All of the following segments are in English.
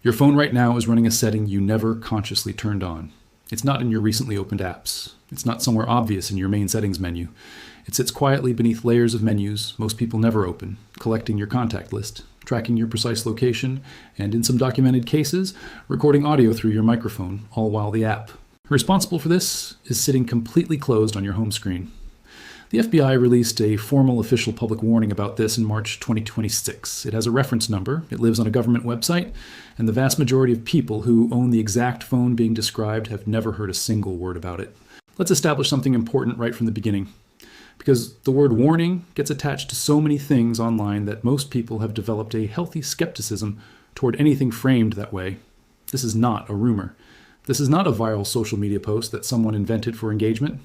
Your phone right now is running a setting you never consciously turned on. It's not in your recently opened apps. It's not somewhere obvious in your main settings menu. It sits quietly beneath layers of menus most people never open, collecting your contact list, tracking your precise location, and in some documented cases, recording audio through your microphone, all while the app responsible for this is sitting completely closed on your home screen. The FBI released a formal official public warning about this in March 2026. It has a reference number, it lives on a government website, and the vast majority of people who own the exact phone being described have never heard a single word about it. Let's establish something important right from the beginning. Because the word warning gets attached to so many things online that most people have developed a healthy skepticism toward anything framed that way. This is not a rumor. This is not a viral social media post that someone invented for engagement.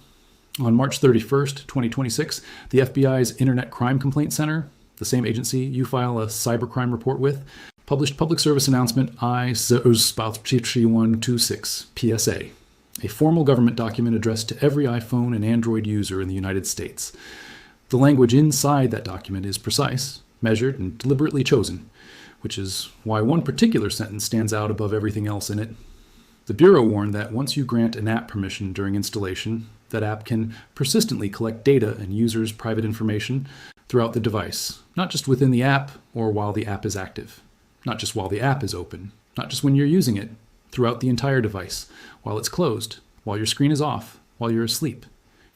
On March 31st, 2026, the FBI's Internet Crime Complaint Center, the same agency you file a cybercrime report with, published public service announcement I-126 PSA, a formal government document addressed to every iPhone and Android user in the United States. The language inside that document is precise, measured, and deliberately chosen, which is why one particular sentence stands out above everything else in it. The Bureau warned that once you grant an app permission during installation, that app can persistently collect data and users' private information throughout the device, not just within the app or while the app is active, not just while the app is open, not just when you're using it, throughout the entire device, while it's closed, while your screen is off, while you're asleep.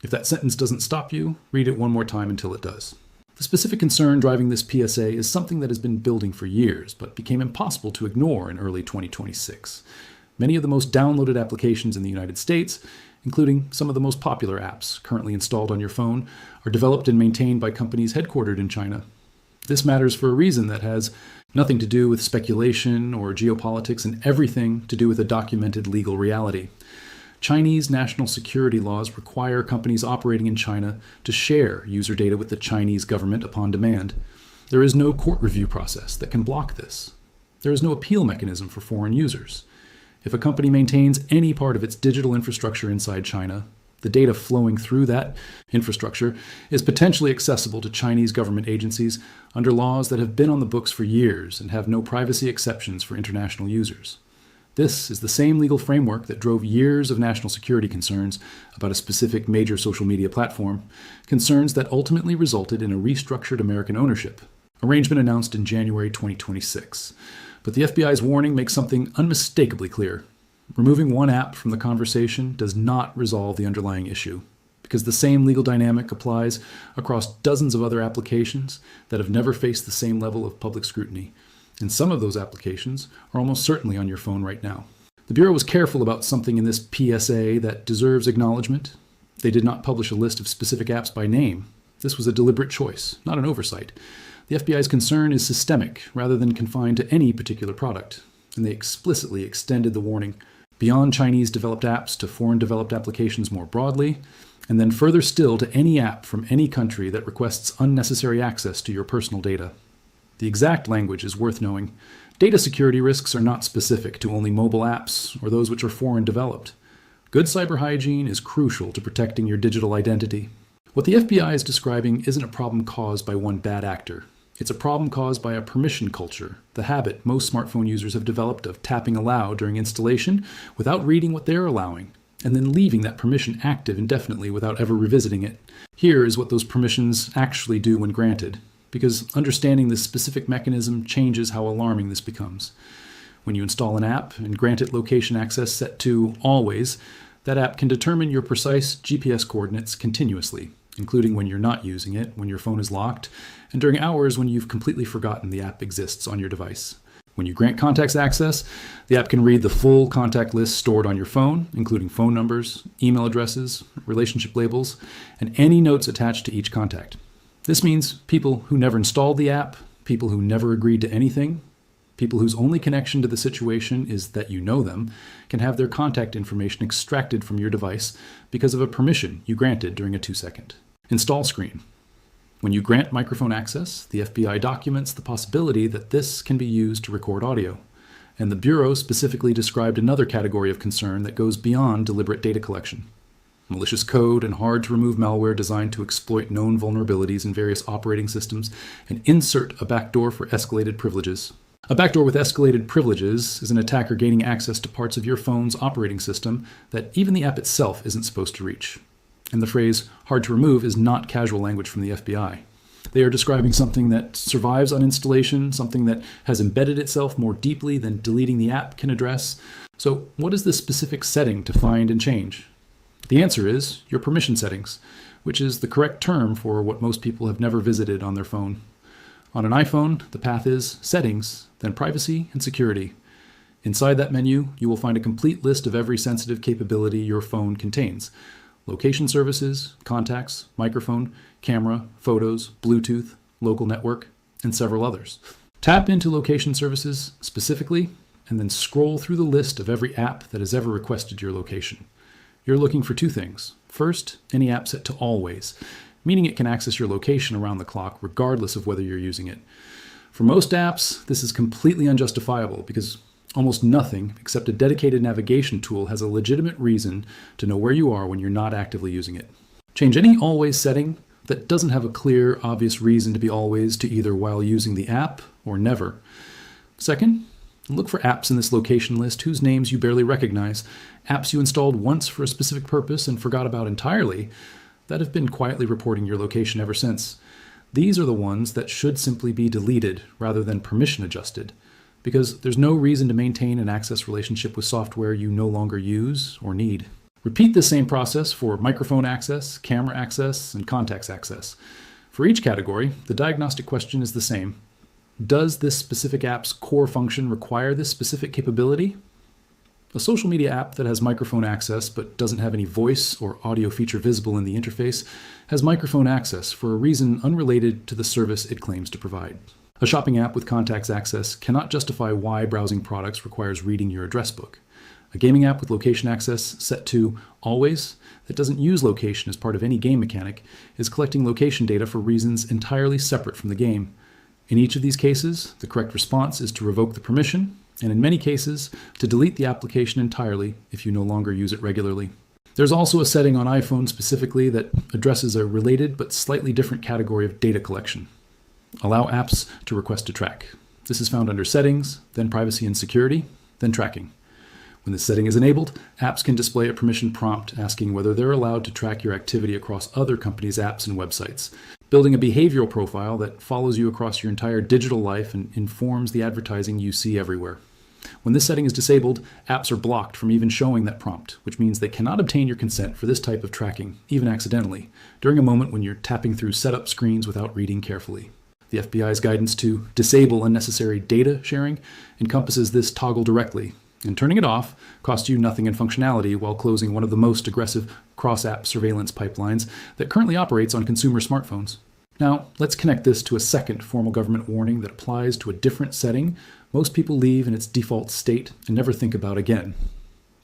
If that sentence doesn't stop you, read it one more time until it does. The specific concern driving this PSA is something that has been building for years, but became impossible to ignore in early 2026. Many of the most downloaded applications in the United States, including some of the most popular apps currently installed on your phone, are developed and maintained by companies headquartered in China. This matters for a reason that has nothing to do with speculation or geopolitics and everything to do with a documented legal reality. Chinese national security laws require companies operating in China to share user data with the Chinese government upon demand. There is no court review process that can block this. There is no appeal mechanism for foreign users. If a company maintains any part of its digital infrastructure inside China, the data flowing through that infrastructure is potentially accessible to Chinese government agencies under laws that have been on the books for years and have no privacy exceptions for international users. This is the same legal framework that drove years of national security concerns about a specific major social media platform, concerns that ultimately resulted in a restructured American ownership arrangement announced in January 2026. But the FBI's warning makes something unmistakably clear. Removing one app from the conversation does not resolve the underlying issue, because the same legal dynamic applies across dozens of other applications that have never faced the same level of public scrutiny. And some of those applications are almost certainly on your phone right now. The Bureau was careful about something in this PSA that deserves acknowledgement. They did not publish a list of specific apps by name. This was a deliberate choice, not an oversight. The FBI's concern is systemic rather than confined to any particular product, and they explicitly extended the warning beyond Chinese-developed apps to foreign-developed applications more broadly, and then further still to any app from any country that requests unnecessary access to your personal data. The exact language is worth knowing. Data security risks are not specific to only mobile apps or those which are foreign-developed. Good cyber hygiene is crucial to protecting your digital identity. What the FBI is describing isn't a problem caused by one bad actor. It's a problem caused by a permission culture, the habit most smartphone users have developed of tapping allow during installation without reading what they're allowing, and then leaving that permission active indefinitely without ever revisiting it. Here is what those permissions actually do when granted, because understanding this specific mechanism changes how alarming this becomes. When you install an app and grant it location access set to always, that app can determine your precise GPS coordinates continuously, including when you're not using it, when your phone is locked, and during hours when you've completely forgotten the app exists on your device. When you grant contacts access, the app can read the full contact list stored on your phone, including phone numbers, email addresses, relationship labels, and any notes attached to each contact. This means people who never installed the app, people who never agreed to anything, people whose only connection to the situation is that you know them, can have their contact information extracted from your device because of a permission you granted during a 2-second install screen. When you grant microphone access, the FBI documents the possibility that this can be used to record audio. And the Bureau specifically described another category of concern that goes beyond deliberate data collection. Malicious code and hard-to-remove malware designed to exploit known vulnerabilities in various operating systems and insert a backdoor for escalated privileges. A backdoor with escalated privileges is an attacker gaining access to parts of your phone's operating system that even the app itself isn't supposed to reach. And the phrase hard to remove is not casual language from the FBI. They are describing something that survives on installation, something that has embedded itself more deeply than deleting the app can address. So, what is the specific setting to find and change? The answer is your permission settings, which is the correct term for what most people have never visited on their phone. On an iPhone, the path is Settings, then Privacy and Security. Inside that menu, you will find a complete list of every sensitive capability your phone contains. Location services, contacts, microphone, camera, photos, Bluetooth, local network, and several others. Tap into location services specifically, and then scroll through the list of every app that has ever requested your location. You're looking for two things. First, any app set to always, meaning it can access your location around the clock regardless of whether you're using it. For most apps, this is completely unjustifiable because almost nothing except a dedicated navigation tool has a legitimate reason to know where you are when you're not actively using it. Change any always setting that doesn't have a clear, obvious reason to be always to either while using the app or never. Second, look for apps in this location list whose names you barely recognize, apps you installed once for a specific purpose and forgot about entirely, that have been quietly reporting your location ever since. These are the ones that should simply be deleted rather than permission adjusted, because there's no reason to maintain an access relationship with software you no longer use or need. Repeat the same process for microphone access, camera access, and contacts access. For each category, the diagnostic question is the same. Does this specific app's core function require this specific capability? A social media app that has microphone access but doesn't have any voice or audio feature visible in the interface has microphone access for a reason unrelated to the service it claims to provide. A shopping app with contacts access cannot justify why browsing products requires reading your address book. A gaming app with location access set to always that doesn't use location as part of any game mechanic is collecting location data for reasons entirely separate from the game. In each of these cases, the correct response is to revoke the permission, and in many cases, to delete the application entirely if you no longer use it regularly. There's also a setting on iPhone specifically that addresses a related but slightly different category of data collection. Allow apps to request to track. This is found under Settings, then Privacy and Security, then Tracking. When this setting is enabled, apps can display a permission prompt asking whether they're allowed to track your activity across other companies' apps and websites, building a behavioral profile that follows you across your entire digital life and informs the advertising you see everywhere. When this setting is disabled, apps are blocked from even showing that prompt, which means they cannot obtain your consent for this type of tracking, even accidentally, during a moment when you're tapping through setup screens without reading carefully. The FBI's guidance to disable unnecessary data sharing encompasses this toggle directly, and turning it off costs you nothing in functionality while closing one of the most aggressive cross-app surveillance pipelines that currently operates on consumer smartphones. Now, let's connect this to a second formal government warning that applies to a different setting most people leave in its default state and never think about again.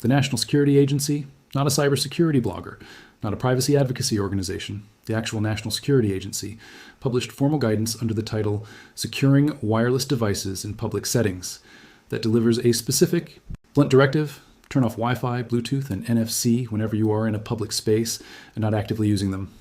The National Security Agency, not a cybersecurity blogger, not a privacy advocacy organization, the actual National Security Agency, published formal guidance under the title Securing Wireless Devices in Public Settings that delivers a specific, blunt directive: turn off Wi-Fi, Bluetooth, and NFC whenever you are in a public space and not actively using them.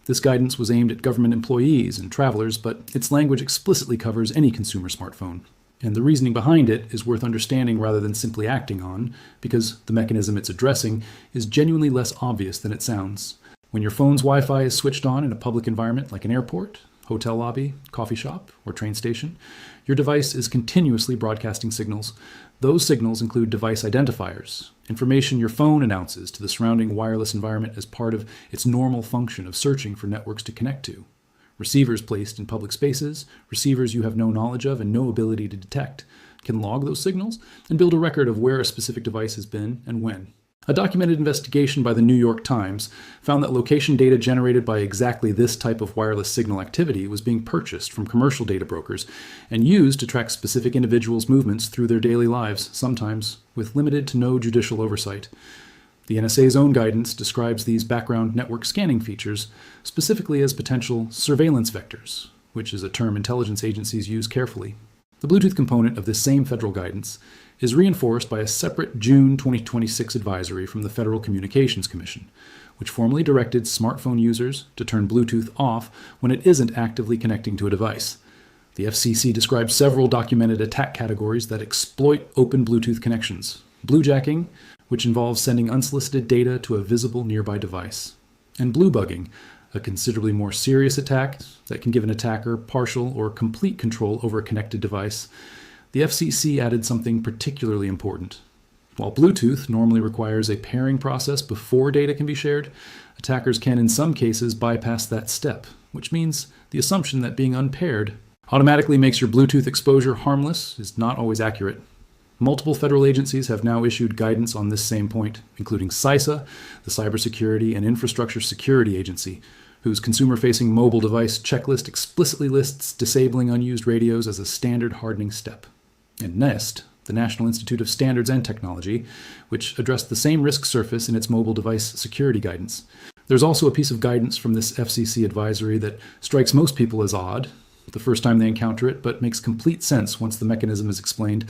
This guidance was aimed at government employees and travelers, but its language explicitly covers any consumer smartphone. And the reasoning behind it is worth understanding rather than simply acting on, because the mechanism it's addressing is genuinely less obvious than it sounds. When your phone's Wi-Fi is switched on in a public environment like an airport, hotel lobby, coffee shop, or train station, your device is continuously broadcasting signals. Those signals include device identifiers, information your phone announces to the surrounding wireless environment as part of its normal function of searching for networks to connect to, receivers placed in public spaces, receivers you have no knowledge of and no ability to detect, can log those signals and build a record of where a specific device has been and when. A documented investigation by the New York Times found that location data generated by exactly this type of wireless signal activity was being purchased from commercial data brokers and used to track specific individuals' movements through their daily lives, sometimes with limited to no judicial oversight. The NSA's own guidance describes these background network scanning features specifically as potential surveillance vectors, which is a term intelligence agencies use carefully. The Bluetooth component of this same federal guidance is reinforced by a separate June 2026 advisory from the Federal Communications Commission, which formally directed smartphone users to turn Bluetooth off when it isn't actively connecting to a device. The FCC describes several documented attack categories that exploit open Bluetooth connections. Bluejacking, which involves sending unsolicited data to a visible nearby device. And bluebugging, a considerably more serious attack that can give an attacker partial or complete control over a connected device. The FCC added something particularly important. While Bluetooth normally requires a pairing process before data can be shared, attackers can in some cases bypass that step, which means the assumption that being unpaired automatically makes your Bluetooth exposure harmless is not always accurate. Multiple federal agencies have now issued guidance on this same point, including CISA, the Cybersecurity and Infrastructure Security Agency, whose consumer-facing mobile device checklist explicitly lists disabling unused radios as a standard hardening step. And NIST, the National Institute of Standards and Technology, which addressed the same risk surface in its mobile device security guidance. There's also a piece of guidance from this FCC advisory that strikes most people as odd the first time they encounter it, but makes complete sense once the mechanism is explained.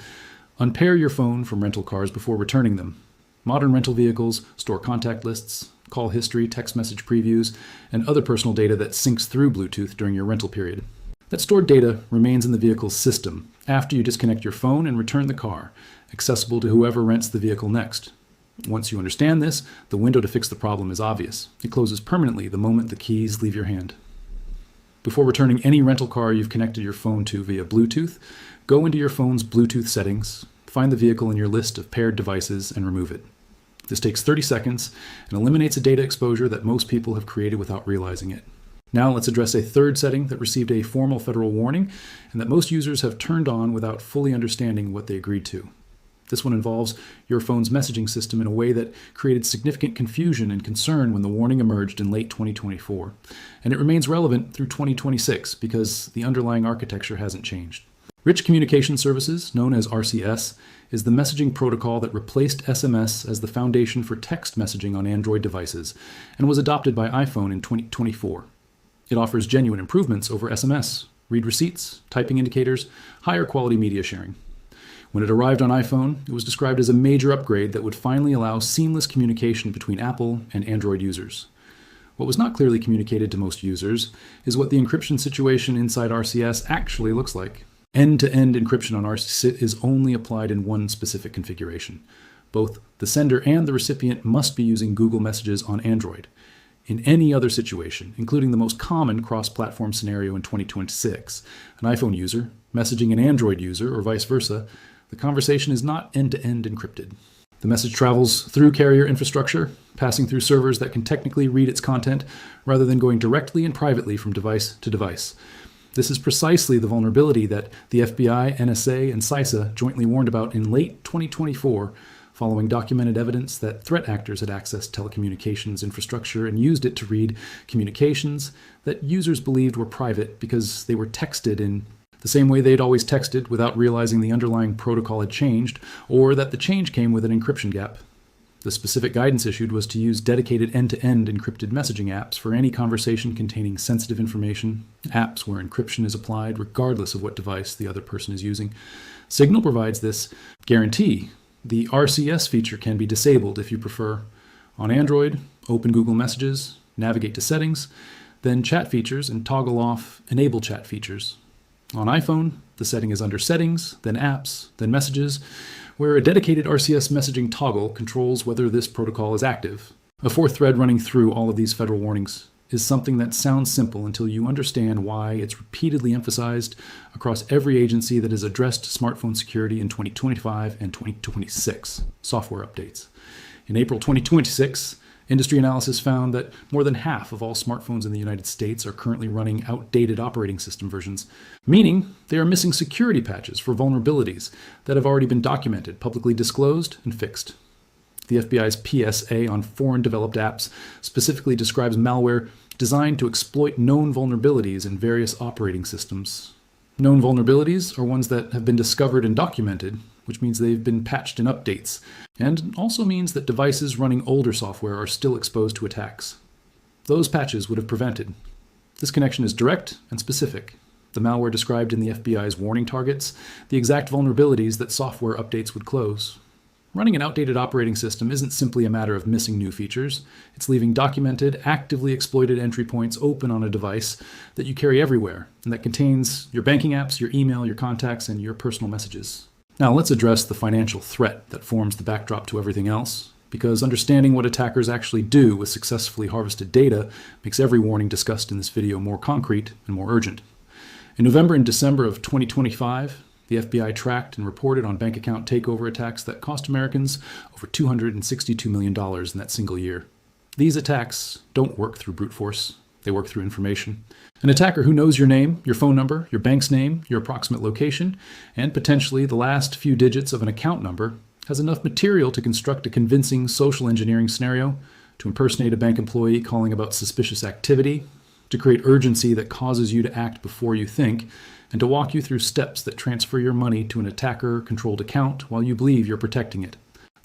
Unpair your phone from rental cars before returning them. Modern rental vehicles store contact lists, call history, text message previews, and other personal data that syncs through Bluetooth during your rental period. That stored data remains in the vehicle's system after you disconnect your phone and return the car, accessible to whoever rents the vehicle next. Once you understand this, the window to fix the problem is obvious. It closes permanently the moment the keys leave your hand. Before returning any rental car you've connected your phone to via Bluetooth, go into your phone's Bluetooth settings, find the vehicle in your list of paired devices, and remove it. This takes 30 seconds and eliminates a data exposure that most people have created without realizing it. Now let's address a third setting that received a formal federal warning and that most users have turned on without fully understanding what they agreed to. This one involves your phone's messaging system in a way that created significant confusion and concern when the warning emerged in late 2024. And it remains relevant through 2026 because the underlying architecture hasn't changed. Rich Communication Services, known as RCS, is the messaging protocol that replaced SMS as the foundation for text messaging on Android devices and was adopted by iPhone in 2024. It offers genuine improvements over SMS, read receipts, typing indicators, higher quality media sharing. When it arrived on iPhone, it was described as a major upgrade that would finally allow seamless communication between Apple and Android users. What was not clearly communicated to most users is what the encryption situation inside RCS actually looks like. End-to-end encryption on RCS is only applied in one specific configuration. Both the sender and the recipient must be using Google Messages on Android. In any other situation, including the most common cross-platform scenario in 2026, an iPhone user messaging an Android user or vice versa, the conversation is not end-to-end encrypted. The message travels through carrier infrastructure, passing through servers that can technically read its content rather than going directly and privately from device to device. This is precisely the vulnerability that the FBI, NSA, and CISA jointly warned about in late 2024, following documented evidence that threat actors had accessed telecommunications infrastructure and used it to read communications that users believed were private because they were texted in the same way they'd always texted without realizing the underlying protocol had changed, or that the change came with an encryption gap. The specific guidance issued was to use dedicated end-to-end encrypted messaging apps for any conversation containing sensitive information, apps where encryption is applied regardless of what device the other person is using. Signal provides this guarantee. The RCS feature can be disabled if you prefer. On Android, open Google Messages, navigate to Settings, then Chat Features, and toggle off Enable Chat Features. On iPhone, the setting is under Settings, then Apps, then Messages, where a dedicated RCS messaging toggle controls whether this protocol is active. A fourth thread running through all of these federal warnings is something that sounds simple until you understand why it's repeatedly emphasized across every agency that has addressed smartphone security in 2025 and 2026, software updates. In April 2026, industry analysis found that more than half of all smartphones in the United States are currently running outdated operating system versions, meaning they are missing security patches for vulnerabilities that have already been documented, publicly disclosed, and fixed. The FBI's PSA on foreign developed apps specifically describes malware designed to exploit known vulnerabilities in various operating systems. Known vulnerabilities are ones that have been discovered and documented, which means they've been patched in updates, and also means that devices running older software are still exposed to attacks. Those patches would have prevented. This connection is direct and specific. The malware described in the FBI's warning targets, the exact vulnerabilities that software updates would close. Running an outdated operating system isn't simply a matter of missing new features. It's leaving documented, actively exploited entry points open on a device that you carry everywhere and that contains your banking apps, your email, your contacts, and your personal messages. Now let's address the financial threat that forms the backdrop to everything else, because understanding what attackers actually do with successfully harvested data makes every warning discussed in this video more concrete and more urgent. In November and December of 2025, the FBI tracked and reported on bank account takeover attacks that cost Americans over $262 million in that single year. These attacks don't work through brute force. They work through information. An attacker who knows your name, your phone number, your bank's name, your approximate location, and potentially the last few digits of an account number has enough material to construct a convincing social engineering scenario, to impersonate a bank employee calling about suspicious activity, to create urgency that causes you to act before you think, and to walk you through steps that transfer your money to an attacker-controlled account while you believe you're protecting it.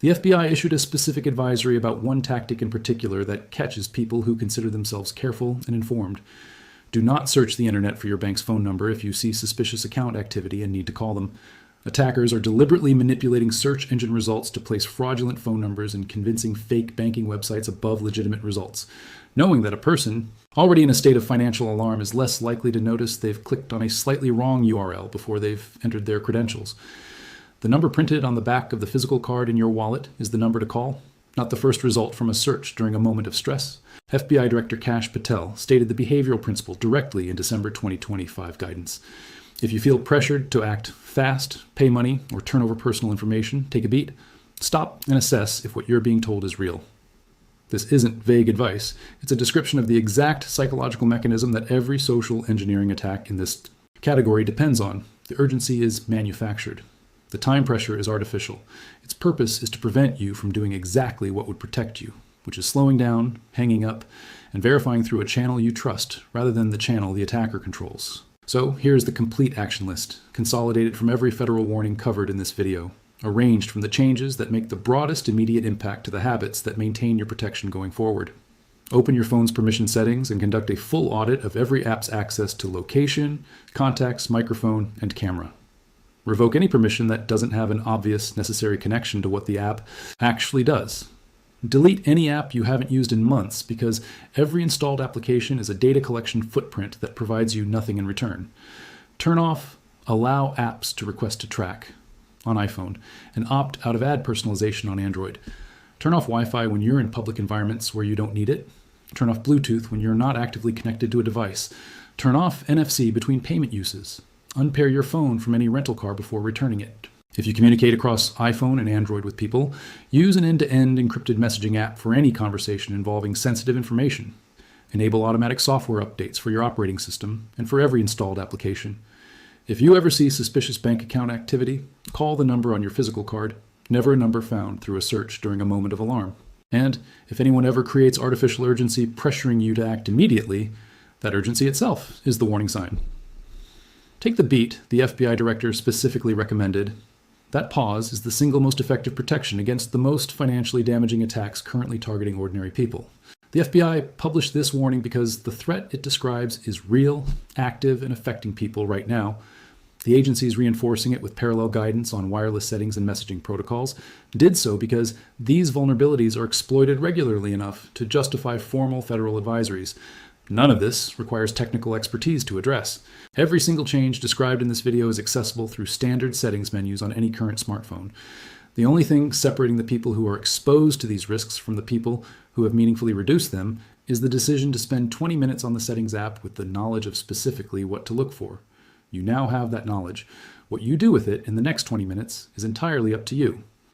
The FBI issued a specific advisory about one tactic in particular that catches people who consider themselves careful and informed. Do not search the internet for your bank's phone number if you see suspicious account activity and need to call them. Attackers are deliberately manipulating search engine results to place fraudulent phone numbers and convincing fake banking websites above legitimate results, knowing that a person already in a state of financial alarm is less likely to notice they've clicked on a slightly wrong URL before they've entered their credentials. The number printed on the back of the physical card in your wallet is the number to call, not the first result from a search during a moment of stress. FBI Director Kash Patel stated the behavioral principle directly in December 2025 guidance. If you feel pressured to act fast, pay money, or turn over personal information, take a beat, stop and assess if what you're being told is real. This isn't vague advice. It's a description of the exact psychological mechanism that every social engineering attack in this category depends on. The urgency is manufactured. The time pressure is artificial. Its purpose is to prevent you from doing exactly what would protect you, which is slowing down, hanging up, and verifying through a channel you trust rather than the channel the attacker controls. So here's the complete action list, consolidated from every federal warning covered in this video, arranged from the changes that make the broadest immediate impact to the habits that maintain your protection going forward. Open your phone's permission settings and conduct a full audit of every app's access to location, contacts, microphone, and camera. Revoke any permission that doesn't have an obvious, necessary connection to what the app actually does. Delete any app you haven't used in months, because every installed application is a data collection footprint that provides you nothing in return. Turn off Allow Apps to Request to Track on iPhone, and opt out of ad personalization on Android. Turn off Wi-Fi when you're in public environments where you don't need it. Turn off Bluetooth when you're not actively connected to a device. Turn off NFC between payment uses. Unpair your phone from any rental car before returning it. If you communicate across iPhone and Android with people, use an end-to-end encrypted messaging app for any conversation involving sensitive information. Enable automatic software updates for your operating system and for every installed application. If you ever see suspicious bank account activity, call the number on your physical card, never a number found through a search during a moment of alarm. And if anyone ever creates artificial urgency pressuring you to act immediately, that urgency itself is the warning sign. Take the beat the FBI director specifically recommended. That pause is the single most effective protection against the most financially damaging attacks currently targeting ordinary people. The FBI published this warning because the threat it describes is real, active, and affecting people right now. The agency is reinforcing it with parallel guidance on wireless settings and messaging protocols. Did so because these vulnerabilities are exploited regularly enough to justify formal federal advisories. None of this requires technical expertise to address. Every single change described in this video is accessible through standard settings menus on any current smartphone. The only thing separating the people who are exposed to these risks from the people who have meaningfully reduced them is the decision to spend 20 minutes on the settings app with the knowledge of specifically what to look for. You now have that knowledge. What you do with it in the next 20 minutes is entirely up to you.